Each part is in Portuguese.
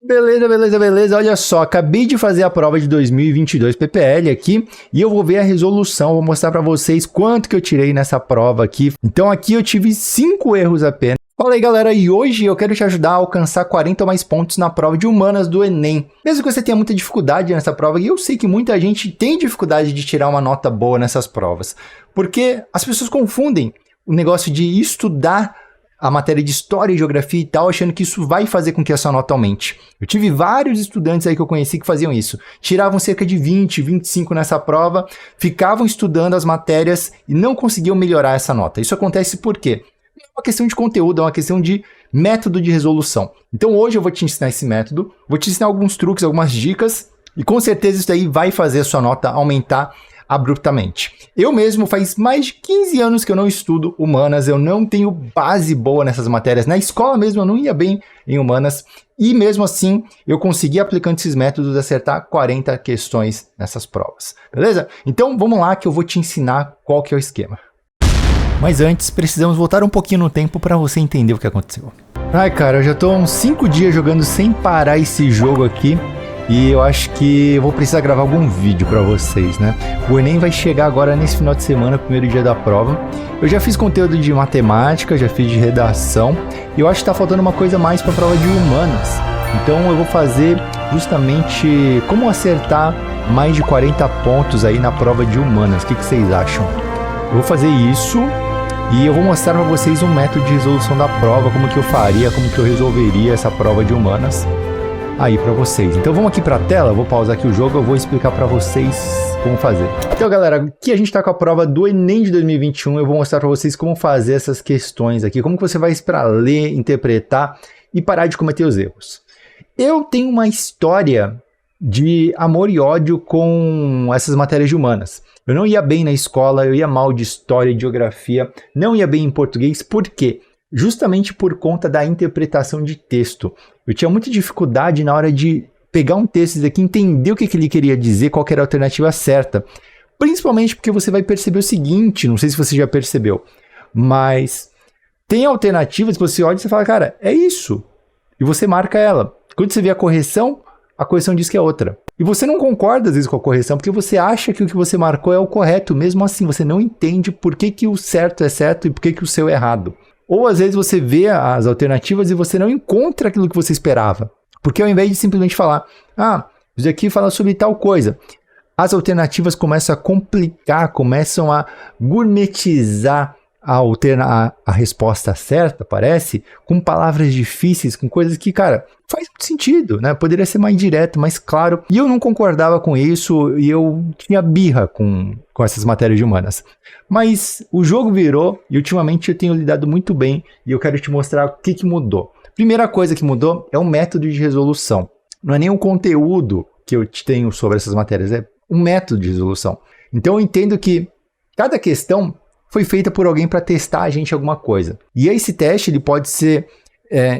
Beleza, beleza, beleza. Olha só, acabei de fazer a prova de 2022 PPL aqui e eu vou ver a resolução, vou mostrar para vocês quanto que eu tirei nessa prova aqui. Então aqui eu tive 5 erros apenas. Fala aí, galera, e hoje eu quero te ajudar a alcançar 40 ou mais pontos na prova de humanas do Enem. Mesmo que você tenha muita dificuldade nessa prova, e eu sei que muita gente tem dificuldade de tirar uma nota boa nessas provas, porque as pessoas confundem o negócio de estudar a matéria de história e geografia e tal, achando que isso vai fazer com que a sua nota aumente. Eu tive vários estudantes aí que eu conheci que faziam isso. Tiravam cerca de 20, 25 nessa prova, ficavam estudando as matérias e não conseguiam melhorar essa nota. Isso acontece por quê? É uma questão de conteúdo, é uma questão de método de resolução. Então hoje eu vou te ensinar esse método, vou te ensinar alguns truques, algumas dicas, e com certeza isso daí vai fazer a sua nota aumentar abruptamente. Eu mesmo faz mais de 15 anos que eu não estudo humanas, eu não tenho base boa nessas matérias. Na escola mesmo eu não ia bem em humanas e mesmo assim eu consegui, aplicando esses métodos, acertar 40 questões nessas provas. Beleza? Então vamos lá que eu vou te ensinar qual que é o esquema. Mas antes, precisamos voltar um pouquinho no tempo para você entender o que aconteceu. Ai cara, eu já tô uns 5 dias jogando sem parar esse jogo aqui. E eu acho que eu vou precisar gravar algum vídeo para vocês, né? O Enem vai chegar agora nesse final de semana, primeiro dia da prova. Eu já fiz conteúdo de matemática, já fiz de redação. E eu acho que tá faltando uma coisa mais para a prova de humanas. Então eu vou fazer justamente como acertar mais de 40 pontos aí na prova de humanas. O que vocês acham? Eu vou fazer isso e eu vou mostrar para vocês um método de resolução da prova, como que eu faria, como que eu resolveria essa prova de humanas aí para vocês. Então vamos aqui para a tela, vou pausar aqui o jogo, eu vou explicar para vocês como fazer. Então galera, aqui a gente está com a prova do Enem de 2021, eu vou mostrar para vocês como fazer essas questões aqui, como que você vai para ler, interpretar e parar de cometer os erros. Eu tenho uma história de amor e ódio com essas matérias de humanas. Eu não ia bem na escola, eu ia mal de história e geografia, não ia bem em português, por quê? Justamente por conta da interpretação de texto. Eu tinha muita dificuldade na hora de pegar um texto daqui, entender o que ele queria dizer, qual que era a alternativa certa. Principalmente porque você vai perceber o seguinte, não sei se você já percebeu, mas tem alternativas que você olha e você fala, cara, é isso. E você marca ela. Quando você vê a correção diz que é outra. E você não concorda às vezes com a correção, porque você acha que o que você marcou é o correto. Mesmo assim, você não entende por que o certo é certo e por que o seu é errado. Ou às vezes você vê as alternativas e você não encontra aquilo que você esperava. Porque ao invés de simplesmente falar, isso aqui fala sobre tal coisa, as alternativas começam a complicar, começam a gourmetizar a resposta certa, parece, com palavras difíceis, com coisas que, cara, faz muito sentido, né? Poderia ser mais direto, mais claro. E eu não concordava com isso e eu tinha birra com essas matérias de humanas. Mas o jogo virou e ultimamente eu tenho lidado muito bem e eu quero te mostrar o que mudou. Primeira coisa que mudou é o método de resolução. Não é nem o conteúdo que eu tenho sobre essas matérias, é um método de resolução. Então eu entendo que cada questão foi feita por alguém para testar a gente alguma coisa. E esse teste ele pode ser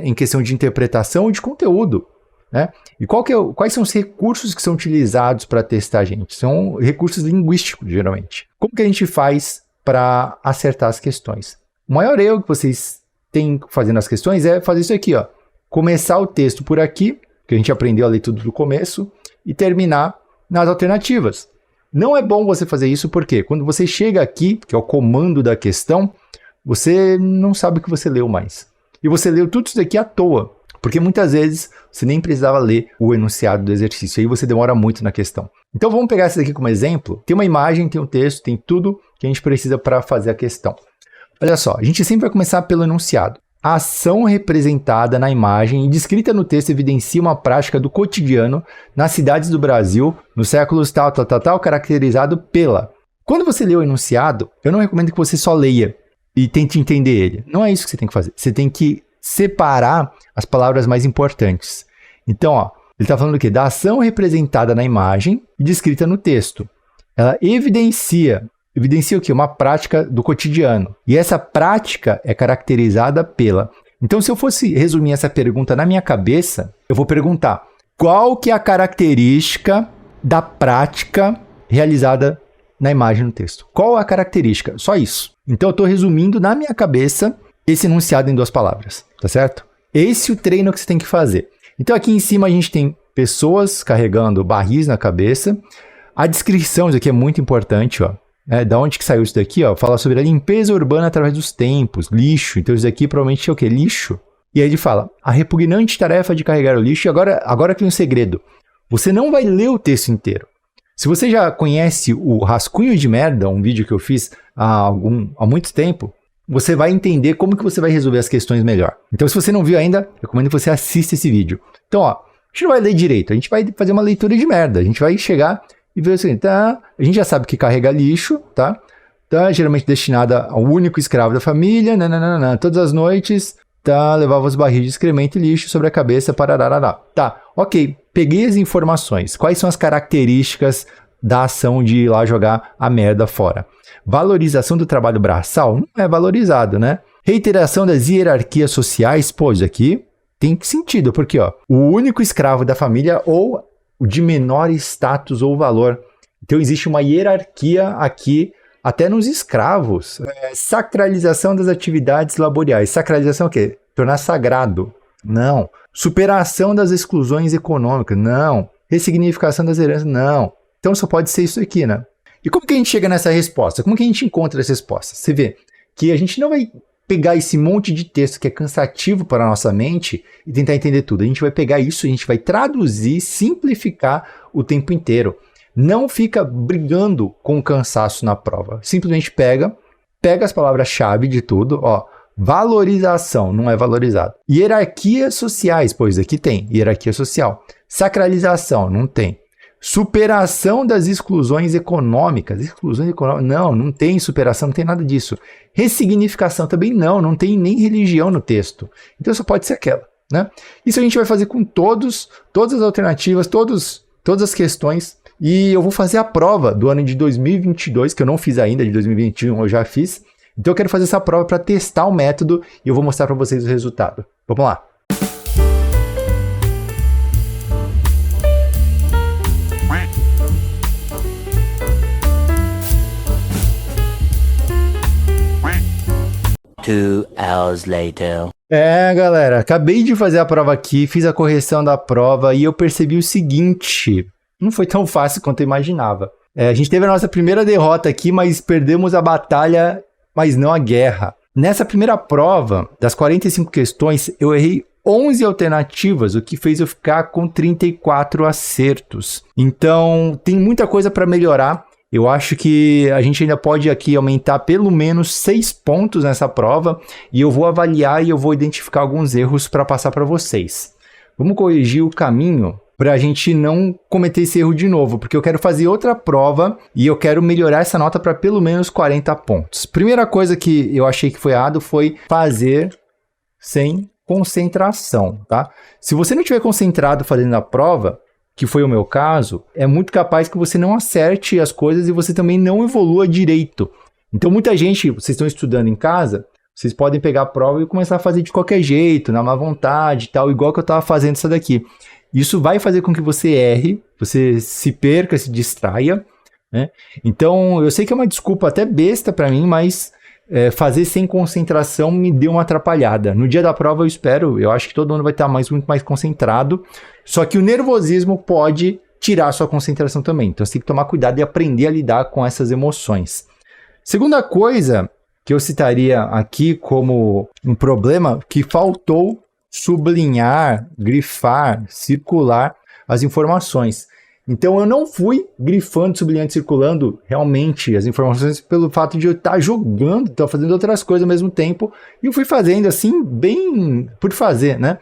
em questão de interpretação ou de conteúdo, né? E quais são os recursos que são utilizados para testar a gente? São recursos linguísticos, geralmente. Como que a gente faz para acertar as questões? O maior erro que vocês têm fazendo as questões é fazer isso aqui, ó. Começar o texto por aqui, que a gente aprendeu a ler tudo do começo, e terminar nas alternativas. Não é bom você fazer isso porque quando você chega aqui, que é o comando da questão, você não sabe o que você leu mais. E você leu tudo isso daqui à toa, porque muitas vezes você nem precisava ler o enunciado do exercício, aí você demora muito na questão. Então vamos pegar isso daqui como exemplo. Tem uma imagem, tem um texto, tem tudo que a gente precisa para fazer a questão. Olha só, a gente sempre vai começar pelo enunciado. A ação representada na imagem e descrita no texto evidencia uma prática do cotidiano nas cidades do Brasil, nos séculos tal, caracterizado pela... Quando você lê o enunciado, eu não recomendo que você só leia e tente entender ele. Não é isso que você tem que fazer. Você tem que separar as palavras mais importantes. Então, ó, ele está falando o quê? Da ação representada na imagem e descrita no texto. Ela evidencia o quê? Uma prática do cotidiano. E essa prática é caracterizada pela... Então, se eu fosse resumir essa pergunta na minha cabeça, eu vou perguntar qual que é a característica da prática realizada na imagem no texto. Qual a característica? Só isso. Então, eu estou resumindo na minha cabeça esse enunciado em 2 palavras, tá certo? Esse é o treino que você tem que fazer. Então aqui em cima a gente tem pessoas carregando barris na cabeça. A descrição, isso aqui é muito importante, ó. Da onde que saiu isso daqui, ó? Fala sobre a limpeza urbana através dos tempos, lixo. Então isso daqui provavelmente é o quê? Lixo. E aí ele fala, a repugnante tarefa de carregar o lixo. E agora tem um segredo. Você não vai ler o texto inteiro. Se você já conhece o Rascunho de Merda, um vídeo que eu fiz há muito tempo, você vai entender como que você vai resolver as questões melhor. Então, se você não viu ainda, recomendo que você assista esse vídeo. Então, ó, a gente não vai ler direito, a gente vai fazer uma leitura de merda. A gente vai chegar e ver o seguinte, tá? A gente já sabe que carrega lixo, tá? Tá geralmente destinada ao único escravo da família, nananana. Todas as noites, tá? Levava os barris de excremento e lixo sobre a cabeça, parararará. Tá, ok. Peguei as informações. Quais são as características da ação de ir lá jogar a merda fora? Valorização do trabalho braçal? Não é valorizado, né? Reiteração das hierarquias sociais? Pô, isso aqui tem sentido, porque ó, o único escravo da família ou o de menor status ou valor. Então existe uma hierarquia aqui, até nos escravos. Sacralização das atividades laboriais. Sacralização é o quê? Tornar sagrado. Não. Superação das exclusões econômicas, não. Ressignificação das heranças, não. Então só pode ser isso aqui, né? E como que a gente chega nessa resposta? Como que a gente encontra essa resposta? Você vê que a gente não vai pegar esse monte de texto que é cansativo para a nossa mente e tentar entender tudo. A gente vai pegar isso, a gente vai traduzir, simplificar o tempo inteiro. Não fica brigando com o cansaço na prova. Simplesmente pega as palavras-chave de tudo, ó. Valorização, não é valorizado. Hierarquias sociais, pois aqui tem hierarquia social. Sacralização, não tem. Superação das exclusões econômicas. Exclusões econômicas, não tem superação, não tem nada disso. Ressignificação também não tem nem religião no texto. Então só pode ser aquela, né? Isso a gente vai fazer com todas as alternativas, todas as questões. E eu vou fazer a prova do ano de 2022, que eu não fiz ainda, de 2021 eu já fiz. Então eu quero fazer essa prova para testar o método e eu vou mostrar para vocês o resultado. Vamos lá! Two hours later. Galera, acabei de fazer a prova aqui, fiz a correção da prova e eu percebi o seguinte, não foi tão fácil quanto eu imaginava. A gente teve a nossa primeira derrota aqui, mas perdemos a batalha, mas não a guerra. Nessa primeira prova, das 45 questões, eu errei 11 alternativas, o que fez eu ficar com 34 acertos. Então, tem muita coisa para melhorar. Eu acho que a gente ainda pode aqui aumentar pelo menos 6 pontos nessa prova e eu vou avaliar e eu vou identificar alguns erros para passar para vocês. Vamos corrigir o caminho para a gente não cometer esse erro de novo, porque eu quero fazer outra prova e eu quero melhorar essa nota para pelo menos 40 pontos. Primeira coisa que eu achei que foi errado foi fazer sem concentração, tá? Se você não estiver concentrado fazendo a prova, que foi o meu caso, é muito capaz que você não acerte as coisas e você também não evolua direito. Então muita gente, vocês estão estudando em casa, vocês podem pegar a prova e começar a fazer de qualquer jeito, na má vontade e tal, igual que eu estava fazendo isso daqui. Isso vai fazer com que você erre, você se perca, se distraia, né? Então, eu sei que é uma desculpa até besta para mim, mas fazer sem concentração me deu uma atrapalhada. No dia da prova eu acho que todo mundo vai estar muito mais concentrado, só que o nervosismo pode tirar a sua concentração também. Então, você tem que tomar cuidado e aprender a lidar com essas emoções. Segunda coisa que eu citaria aqui como um problema, que faltou sublinhar, grifar, circular as informações. Então eu não fui grifando, sublinhando, circulando realmente as informações pelo fato de eu estar jogando, estar fazendo outras coisas ao mesmo tempo, e eu fui fazendo assim, bem por fazer, né?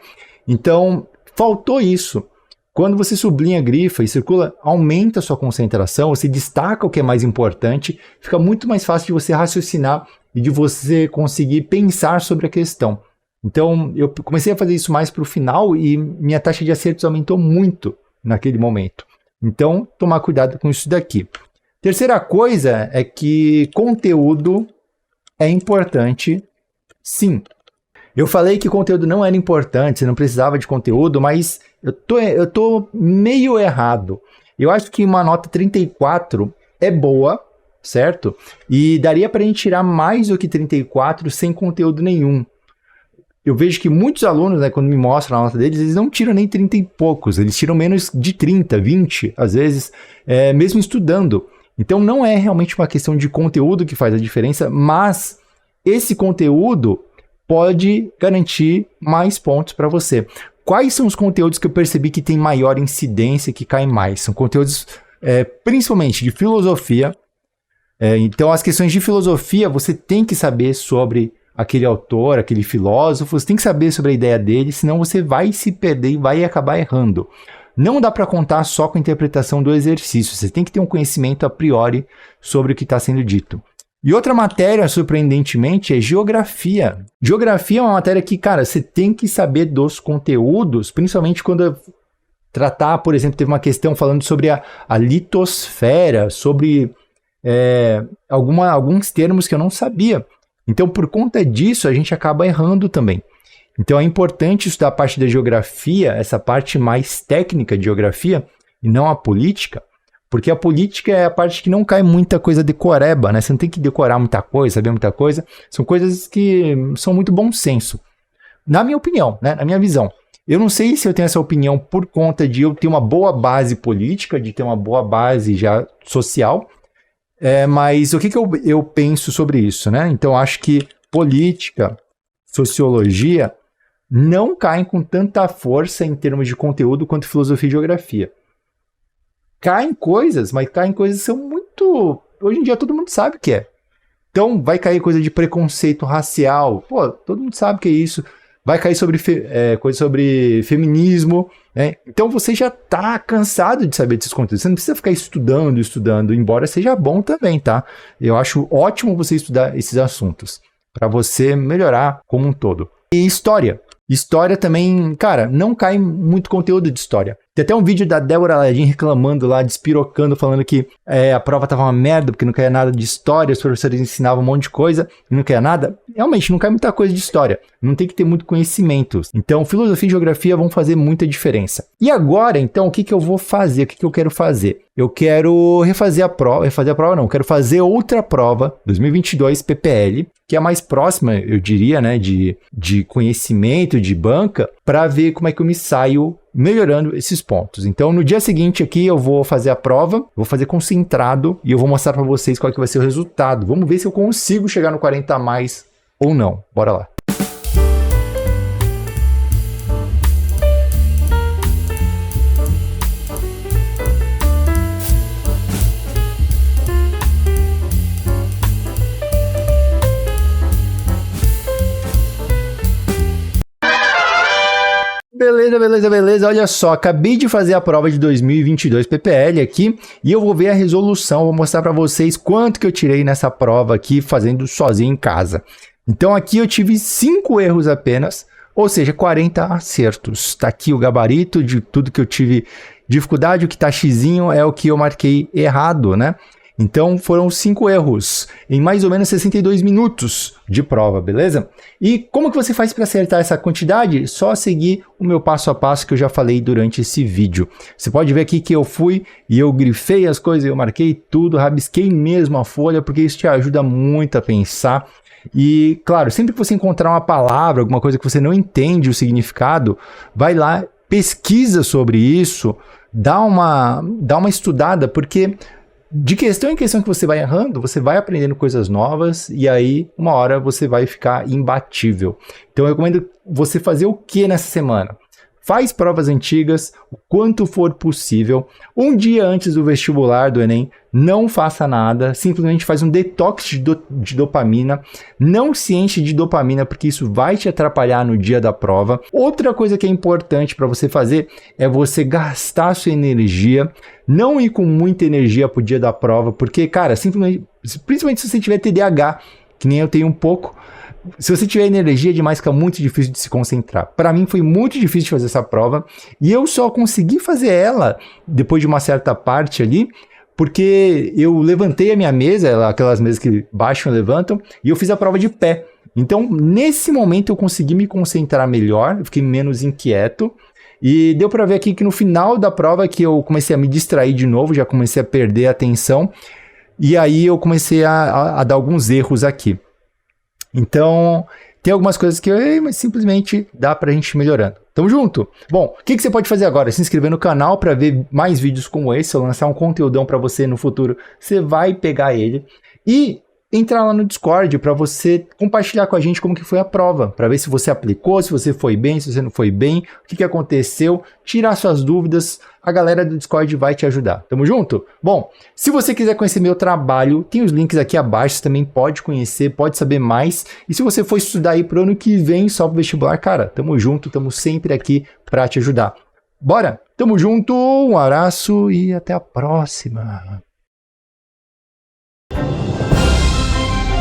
Então faltou isso. Quando você sublinha, grifa e circula, aumenta a sua concentração, você destaca o que é mais importante, fica muito mais fácil de você raciocinar e de você conseguir pensar sobre a questão. Então, eu comecei a fazer isso mais para o final e minha taxa de acertos aumentou muito naquele momento. Então, tomar cuidado com isso daqui. Terceira coisa é que conteúdo é importante, sim. Eu falei que conteúdo não era importante, você não precisava de conteúdo, mas eu tô meio errado. Eu acho que uma nota 34 é boa, certo? E daria para a gente tirar mais do que 34 sem conteúdo nenhum. eu vejo que muitos alunos, né, quando me mostram a nota deles, eles não tiram nem 30 e poucos, eles tiram menos de 30, 20, às vezes, mesmo estudando. Então não é realmente uma questão de conteúdo que faz a diferença, mas esse conteúdo pode garantir mais pontos para você. Quais são os conteúdos que eu percebi que tem maior incidência, que caem mais? São conteúdos principalmente de filosofia. Então as questões de filosofia você tem que saber sobre aquele autor, aquele filósofo, você tem que saber sobre a ideia dele, senão você vai se perder e vai acabar errando. Não dá para contar só com a interpretação do exercício, você tem que ter um conhecimento a priori sobre o que está sendo dito. E outra matéria, surpreendentemente, é geografia. Geografia é uma matéria que, cara, você tem que saber dos conteúdos, principalmente quando tratar, por exemplo, teve uma questão falando sobre a litosfera, sobre alguns termos que eu não sabia. Então, por conta disso, a gente acaba errando também. Então, é importante estudar a parte da geografia, essa parte mais técnica de geografia, e não a política, porque a política é a parte que não cai muita coisa decoreba, né? Você não tem que decorar muita coisa, saber muita coisa. São coisas que são muito bom senso. Na minha opinião, né? Na minha visão. Eu não sei se eu tenho essa opinião por conta de eu ter uma boa base política, de ter uma boa base já social, mas o que eu penso sobre isso, né? Então, acho que política, sociologia não caem com tanta força em termos de conteúdo quanto filosofia e geografia. Caem coisas, mas caem coisas que são muito... Hoje em dia todo mundo sabe o que é. Então vai cair coisa de preconceito racial. Pô, todo mundo sabe o que é isso. Vai cair sobre coisa sobre feminismo, né? Então você já tá cansado de saber desses conteúdos. Você não precisa ficar estudando, embora seja bom também, tá? Eu acho ótimo você estudar esses assuntos, para você melhorar como um todo. E história. História também, cara, não cai muito conteúdo de história. Tem até um vídeo da Débora Aladim reclamando lá, despirocando, falando que a prova tava uma merda, porque não caía nada de história, os professores ensinavam um monte de coisa e não caía nada. Realmente, não cai muita coisa de história. Não tem que ter muito conhecimento. Então, filosofia e geografia vão fazer muita diferença. E agora, então, o que eu vou fazer? O que eu quero fazer? Eu quero refazer a prova. Eu quero fazer outra prova, 2022 PPL, que é a mais próxima, eu diria, né, de conhecimento, de banca, para ver como é que eu me saio melhorando esses pontos. Então, no dia seguinte aqui, eu vou fazer a prova, vou fazer concentrado e eu vou mostrar para vocês qual que vai ser o resultado. Vamos ver se eu consigo chegar no 40 a mais ou não. Bora lá. Beleza. Olha só, acabei de fazer a prova de 2022 PPL aqui e eu vou ver a resolução, vou mostrar para vocês quanto que eu tirei nessa prova aqui fazendo sozinho em casa. Então aqui eu tive 5 erros apenas, ou seja, 40 acertos. Tá aqui o gabarito de tudo que eu tive dificuldade, o que tá xizinho é o que eu marquei errado, né? Então foram 5 erros em mais ou menos 62 minutos de prova, beleza? E como que você faz para acertar essa quantidade? Só seguir o meu passo a passo que eu já falei durante esse vídeo. Você pode ver aqui que eu fui e eu grifei as coisas, eu marquei tudo, rabisquei mesmo a folha, porque isso te ajuda muito a pensar. E, claro, sempre que você encontrar uma palavra, alguma coisa que você não entende o significado, vai lá, pesquisa sobre isso, dá uma estudada, porque de questão em questão que você vai errando, você vai aprendendo coisas novas e aí uma hora você vai ficar imbatível. Então eu recomendo você fazer o que nessa semana? Faz provas antigas, o quanto for possível. Um dia antes do vestibular do Enem, não faça nada, simplesmente faz um detox de dopamina. Não se enche de dopamina, porque isso vai te atrapalhar no dia da prova. Outra coisa que é importante para você fazer é você gastar sua energia. Não ir com muita energia pro dia da prova, porque, cara, simplesmente, principalmente se você tiver TDAH, que nem eu tenho um pouco, se você tiver energia demais, fica muito difícil de se concentrar. Para mim foi muito difícil de fazer essa prova e eu só consegui fazer ela depois de uma certa parte ali, porque eu levantei a minha mesa, aquelas mesas que baixam e levantam, e eu fiz a prova de pé. Então, nesse momento eu consegui me concentrar melhor, eu fiquei menos inquieto. E deu para ver aqui que no final da prova que eu comecei a me distrair de novo, já comecei a perder a atenção, e aí eu comecei a dar alguns erros aqui. Então, tem algumas coisas que mas simplesmente dá pra gente ir melhorando. Tamo junto? Bom, o que você pode fazer agora? Se inscrever no canal para ver mais vídeos como esse. Se eu lançar um conteúdão para você no futuro, você vai pegar ele. E entrar lá no Discord para você compartilhar com a gente como que foi a prova, para ver se você aplicou, se você foi bem, se você não foi bem, o que aconteceu, tirar suas dúvidas, a galera do Discord vai te ajudar. Tamo junto? Bom, se você quiser conhecer meu trabalho, tem os links aqui abaixo, você também pode conhecer, pode saber mais, e se você for estudar aí pro ano que vem, só pro vestibular, cara, tamo junto, tamo sempre aqui para te ajudar. Bora? Tamo junto, um abraço e até a próxima.